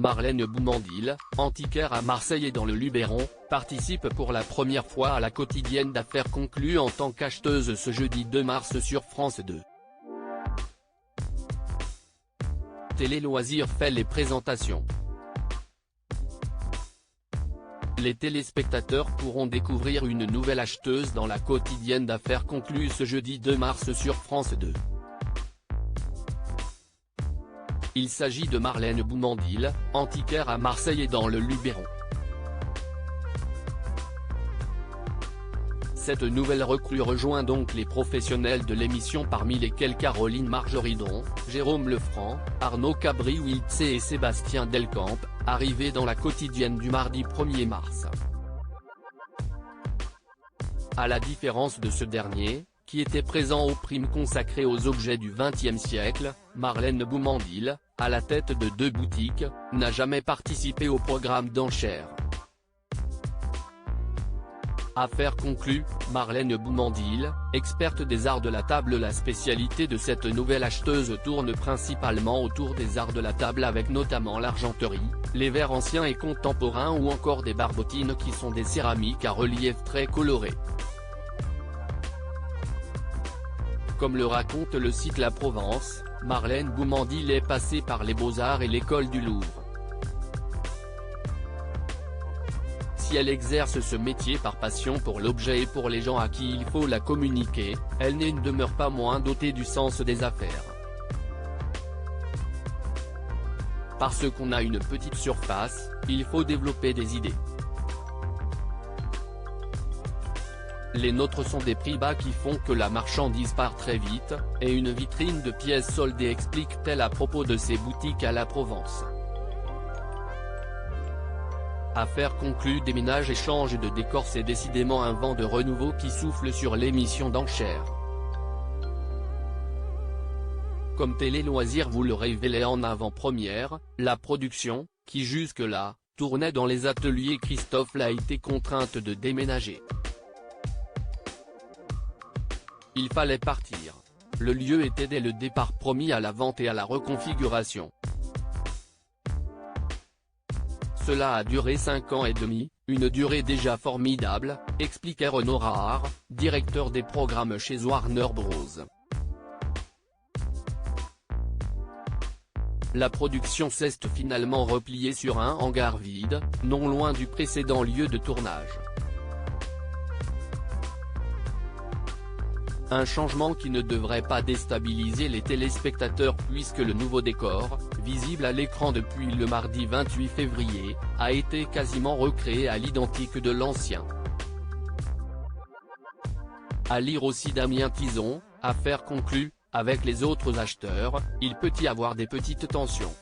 Marlène Boumandil, antiquaire à Marseille et dans le Luberon, participe pour la première fois à la quotidienne d'affaires conclue en tant qu'acheteuse ce jeudi 2 mars sur France 2. Télé Loisirs fait les présentations. Les téléspectateurs pourront découvrir une nouvelle acheteuse dans la quotidienne d'affaires conclue ce jeudi 2 mars sur France 2. Il s'agit de Marlène Boumandil, antiquaire à Marseille et dans le Luberon. Cette nouvelle recrue rejoint donc les professionnels de l'émission parmi lesquels Caroline Margeridon, Jérôme Lefranc, Arnaud Cabri-Wiltz et Sébastien Delcamp, arrivés dans la quotidienne du mardi 1er mars. À la différence de ce dernier, qui était présent aux primes consacrées aux objets du XXe siècle, Marlène Boumandil, à la tête de 2 boutiques, n'a jamais participé au programme d'enchères. Affaire conclue, Marlène Boumandil, experte des arts de la table. La spécialité de cette nouvelle acheteuse tourne principalement autour des arts de la table avec notamment l'argenterie, les verres anciens et contemporains ou encore des barbotines qui sont des céramiques à relief très colorés. Comme le raconte le site La Provence, Marlène Boumandil est passée par les Beaux-Arts et l'école du Louvre. Si elle exerce ce métier par passion pour l'objet et pour les gens à qui il faut la communiquer, elle ne demeure pas moins dotée du sens des affaires. Parce qu'on a une petite surface, il faut développer des idées. Les nôtres sont des prix bas qui font que la marchandise part très vite, et une vitrine de pièces soldées, explique-t-elle à propos de ses boutiques à la Provence. Affaire conclue, déménage et change de décor, c'est décidément un vent de renouveau qui souffle sur l'émission d'enchères. Comme Télé Loisirs vous le révélait en avant-première, la production, qui jusque-là, tournait dans les ateliers Christophe l'a été contrainte de déménager. Il fallait partir. Le lieu était dès le départ promis à la vente et à la reconfiguration. Cela a duré 5 ans et demi, une durée déjà formidable, expliquait Renaud Rahar, directeur des programmes chez Warner Bros. La production s'est finalement repliée sur un hangar vide, non loin du précédent lieu de tournage. Un changement qui ne devrait pas déstabiliser les téléspectateurs puisque le nouveau décor, visible à l'écran depuis le mardi 28 février, a été quasiment recréé à l'identique de l'ancien. À lire aussi Damien Tison, affaire conclue, avec les autres acheteurs, il peut y avoir des petites tensions.